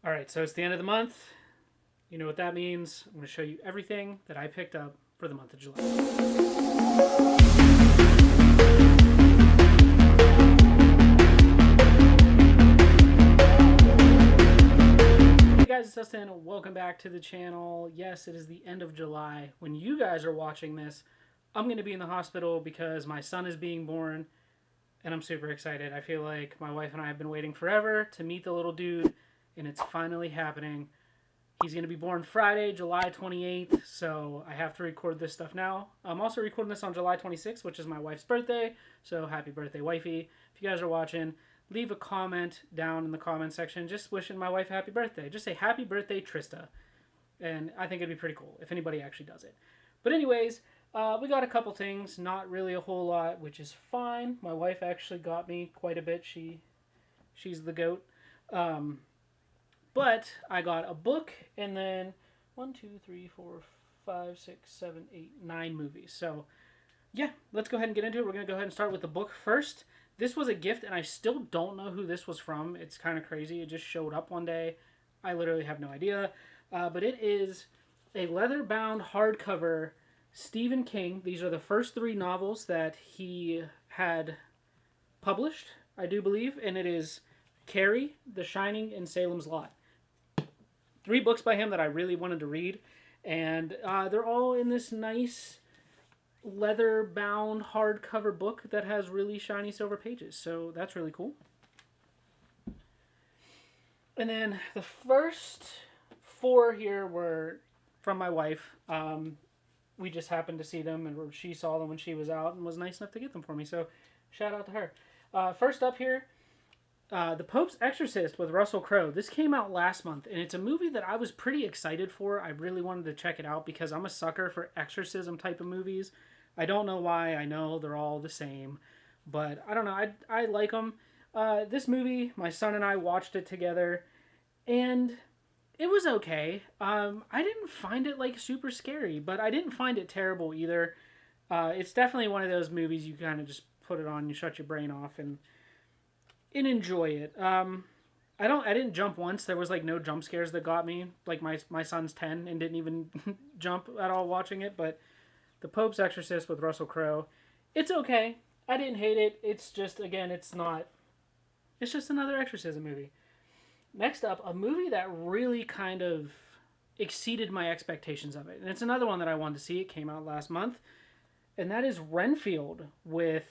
All right, so it's the end of the month. You know what that means. I'm going to show you everything that I picked up for the month of July. Hey guys, it's Dustin. Welcome back to the channel. Yes, it is the end of July. When you guys are watching this, I'm going to be in the hospital because my son is being born, and I'm super excited. I feel like my wife and I have been waiting forever to meet the little dude, and it's finally happening. He's going to be born Friday, July 28th, so I have to record this stuff now. I'm also recording this on July 26th, which is my wife's birthday, so happy birthday, wifey. If you guys are watching, leave a comment down in the comment section just wishing my wife a happy birthday. Just say, happy birthday, Trista. And I think it'd be pretty cool if anybody actually does it. But anyways, we got a couple things, not really a whole lot, which is fine. My wife actually got me quite a bit. She's the goat. But I got a book and then 1, 2, 3, 4, 5, 6, 7, 8, 9 movies. So yeah, let's go ahead and get into it. We're going to go ahead and start with the book first. This was a gift and I still don't know who this was from. It's kind of crazy. It just showed up one day. I literally have no idea. But it is a leather-bound hardcover Stephen King. These are the first 3 novels that he had published, I do believe. And it is Carrie, The Shining, and Salem's Lot. 3 books by him that I really wanted to read. And they're all in this nice leather-bound hardcover book that has really shiny silver pages. So that's really cool. And then the first 4 here were from my wife. We just happened to see them, and she saw them when she was out and was nice enough to get them for me. So shout out to her. First up here, The Pope's Exorcist with Russell Crowe. This came out last month, and it's a movie that I was pretty excited for. I really wanted to check it out because I'm a sucker for exorcism type of movies. I don't know why. I know they're all the same, but I don't know. I like them. This movie, my son and I watched it together, and it was okay. I didn't find it like super scary, but I didn't find it terrible either. It's definitely one of those movies you kind of just put it on, you shut your brain off, and enjoy it. I didn't jump once. There was like no jump scares that got me. Like my son's 10 and didn't even jump at all watching it. But The Pope's Exorcist with Russell Crowe, it's okay. I didn't hate it. It's just, again, it's just another exorcism movie. Next up, a movie that really kind of exceeded my expectations of it. And it's another one that I wanted to see. It came out last month. And that is Renfield with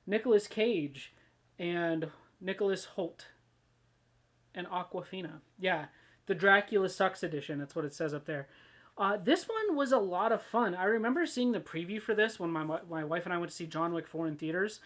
Nicolas Cage and Nicholas Hoult and Aquafina. Yeah, the Dracula Sucks edition. That's what it says up there. This one was a lot of fun. I remember seeing the preview for this when my wife and I went to see John Wick 4 in theaters.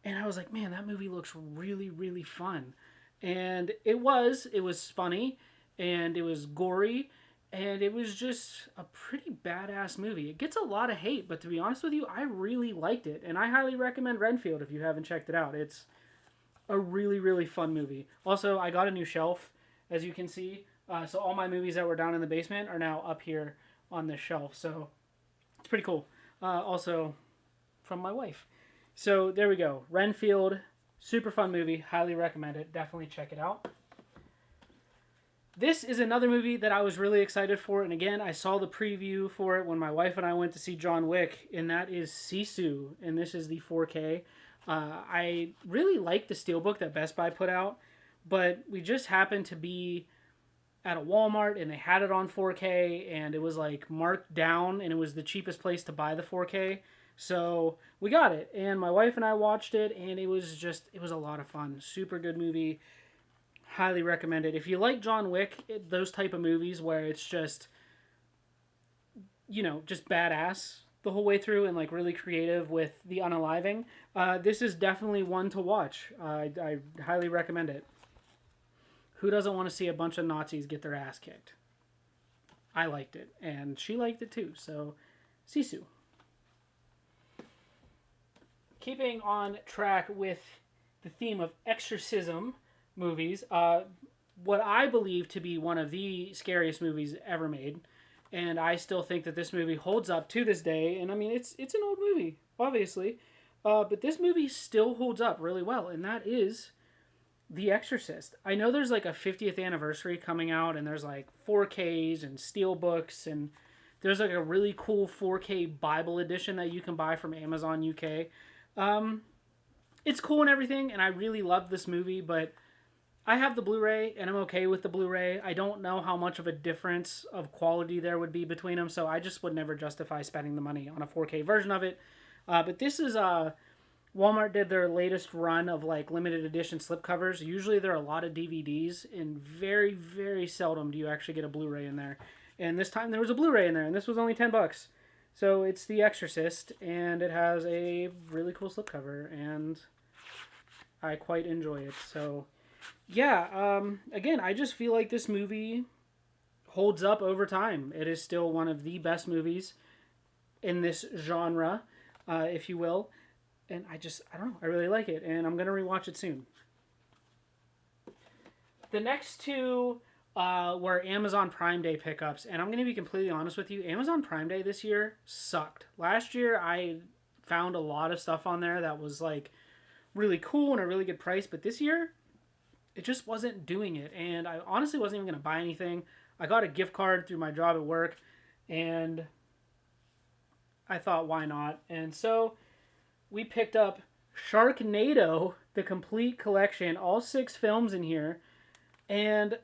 And I was like, man, that movie looks really, really fun. And it was funny, and it was gory, and it was just a pretty badass movie. It gets a lot of hate, but to be honest with you, I really liked it. And I highly recommend Renfield if you haven't checked it out. It's a really, really fun movie. Also, I got a new shelf, as you can see. So all my movies that were down in the basement are now up here on this shelf. So it's pretty cool. Also, from my wife. So there we go. Renfield, super fun movie. Highly recommend it. Definitely check it out. This is another movie that I was really excited for. And again, I saw the preview for it when my wife and I went to see John Wick. And that is Sisu. And this is the 4K. I really like the Steelbook that Best Buy put out, but we just happened to be at a Walmart and they had it on 4K and it was like marked down and it was the cheapest place to buy the 4K. So we got it and my wife and I watched it and it was a lot of fun. Super good movie. Highly recommend it. If you like John Wick, those type of movies where it's just, just badass the whole way through and like really creative with the unaliving, this is definitely one to watch. I highly recommend it. Who doesn't want to see a bunch of Nazis get their ass kicked? I liked it, and she liked it too, so Sisu. Keeping on track with the theme of exorcism movies, what I believe to be one of the scariest movies ever made, and I still think that this movie holds up to this day. And I mean, it's an old movie, obviously, but this movie still holds up really well, and that is The Exorcist. I know there's like a 50th anniversary coming out, and there's like 4Ks and steel books, and there's like a really cool 4K Bible edition that you can buy from Amazon UK. Um, it's cool and everything, and I really love this movie, but I have the Blu-ray, and I'm okay with the Blu-ray. I don't know how much of a difference of quality there would be between them, so I just would never justify spending the money on a 4K version of it. But this is Walmart did their latest run of like limited edition slipcovers. Usually there are a lot of DVDs, and very, very seldom do you actually get a Blu-ray in there. And this time there was a Blu-ray in there, and this was only $10. So it's The Exorcist, and it has a really cool slipcover, and I quite enjoy it. So yeah, again, I just feel like this movie holds up over time. It is still one of the best movies in this genre, if you will. And I don't know, I really like it, and I'm going to rewatch it soon. The next two were Amazon Prime Day pickups, and I'm going to be completely honest with you, Amazon Prime Day this year sucked. Last year, I found a lot of stuff on there that was, like, really cool and a really good price, but this year, it just wasn't doing it, and I honestly wasn't even going to buy anything. I got a gift card through my job at work, and I thought, why not? And so we picked up Sharknado, the complete collection, all 6 films in here. And,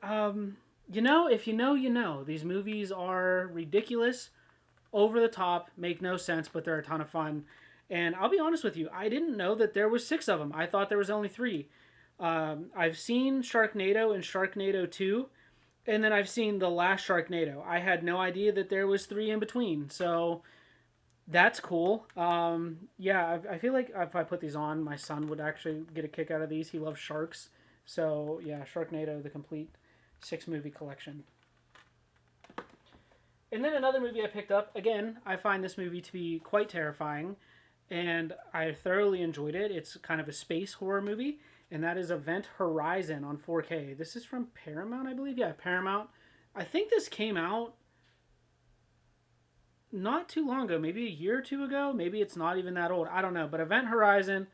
you know, if you know, you know. These movies are ridiculous, over the top, make no sense, but they're a ton of fun. And I'll be honest with you, I didn't know that there was 6 of them. I thought there was only 3. I've seen Sharknado and Sharknado 2, and then I've seen the last Sharknado. I had no idea that there was 3 in between, so that's cool. Yeah, I feel like if I put these on, my son would actually get a kick out of these. He loves sharks. So, yeah, Sharknado, the complete 6-movie collection. And then another movie I picked up. Again, I find this movie to be quite terrifying, and I thoroughly enjoyed it. It's kind of a space horror movie, and that is Event Horizon on 4K. This is from Paramount, I believe. Yeah, Paramount. I think this came out not too long ago, maybe a year or 2 ago. Maybe it's not even that old. I don't know. But Event Horizon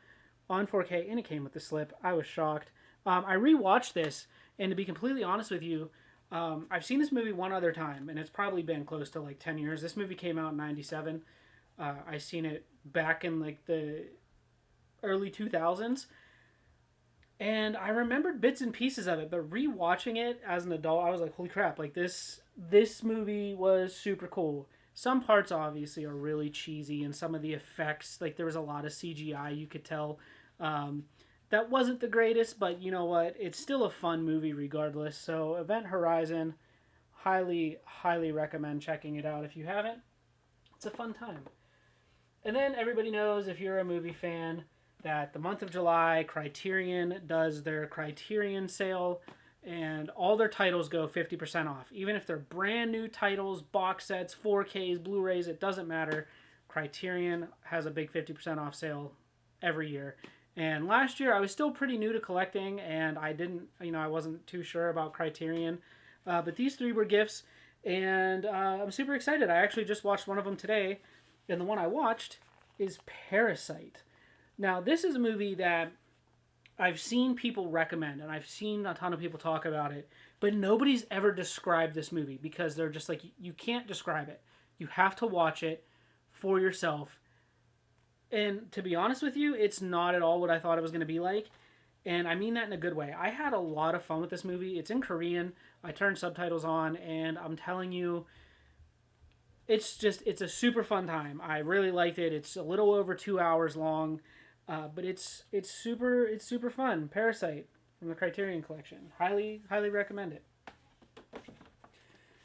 on 4K, and it came with the slip. I was shocked. I rewatched this, and to be completely honest with you, I've seen this movie one other time, and it's probably been close to like 10 years. This movie came out in 97. I seen it back in like the early 2000s. And I remembered bits and pieces of it, but rewatching it as an adult, I was like, holy crap, like this movie was super cool. Some parts obviously are really cheesy, and some of the effects, like there was a lot of CGI, you could tell. That wasn't the greatest, but you know what? It's still a fun movie regardless. So Event Horizon, highly, highly recommend checking it out if you haven't. It's a fun time. And then everybody knows, if you're a movie fan, that the month of July, Criterion does their Criterion sale, and all their titles go 50% off. Even if they're brand new titles, box sets, 4Ks, Blu-rays, it doesn't matter. Criterion has a big 50% off sale every year. And last year, I was still pretty new to collecting, and I wasn't too sure about Criterion. But these 3 were gifts, and I'm super excited. I actually just watched one of them today, and the one I watched is Parasite. Now, this is a movie that I've seen people recommend, and I've seen a ton of people talk about it, but nobody's ever described this movie because they're just like, you can't describe it. You have to watch it for yourself. And to be honest with you, it's not at all what I thought it was going to be like. And I mean that in a good way. I had a lot of fun with this movie. It's in Korean. I turned subtitles on, and I'm telling you, it's a super fun time. I really liked it. It's a little over 2 hours long. But it's super fun. Parasite from the Criterion Collection. Highly, highly recommend it.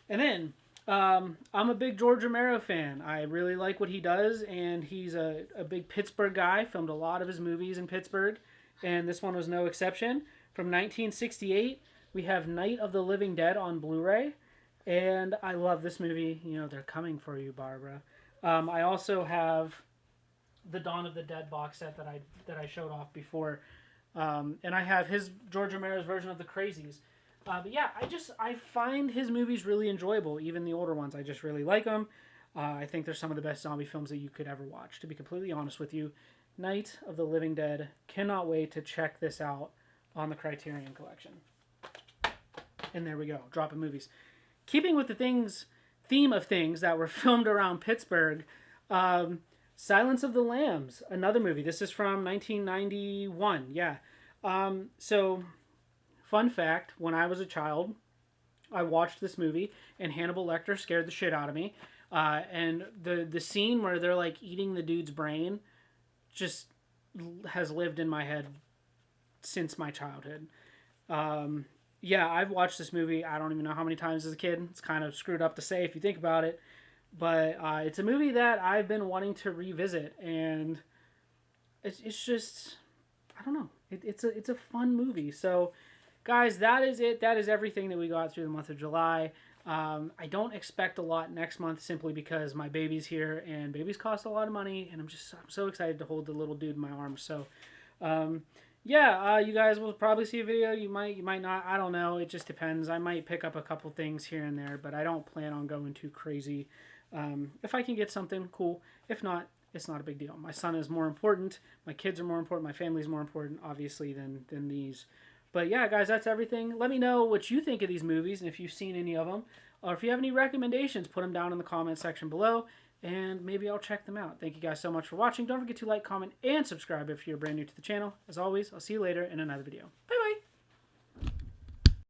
And then, I'm a big George Romero fan. I really like what he does, and he's a big Pittsburgh guy. Filmed a lot of his movies in Pittsburgh, and this one was no exception. From 1968, we have Night of the Living Dead on Blu-ray, and I love this movie. You know, they're coming for you, Barbara. I also have the Dawn of the Dead box set that I showed off before, and I have George Romero's version of The Crazies. But yeah, I find his movies really enjoyable, even the older ones. I just really like them. I think they're some of the best zombie films that you could ever watch, to be completely honest with you. Night of the Living Dead. Cannot wait to check this out on the Criterion Collection. And there we go, dropping movies. Keeping with the theme of things that were filmed around Pittsburgh, Silence of the Lambs, another movie. This is from 1991. Yeah. So, fun fact, when I was a child, I watched this movie, and Hannibal Lecter scared the shit out of me. And the scene where they're like eating the dude's brain just has lived in my head since my childhood. Yeah, I've watched this movie, I don't even know how many times as a kid. It's kind of screwed up to say if you think about it. But it's a movie that I've been wanting to revisit, and it's just, I don't know. It's a fun movie. So, guys, that is it. That is everything that we got through the month of July. I don't expect a lot next month simply because my baby's here, and babies cost a lot of money, and I'm so excited to hold the little dude in my arms. So, yeah, you guys will probably see a video. You might not. I don't know. It just depends. I might pick up a couple things here and there, but I don't plan on going too crazy. If I can get something, cool. If not, it's not a big deal. My son is more important. My kids are more important. My family is more important, obviously, than these. But yeah, guys, that's everything. Let me know what you think of these movies and if you've seen any of them. Or if you have any recommendations, put them down in the comment section below, and maybe I'll check them out. Thank you guys so much for watching. Don't forget to like, comment, and subscribe if you're brand new to the channel. As always, I'll see you later in another video. Bye-bye.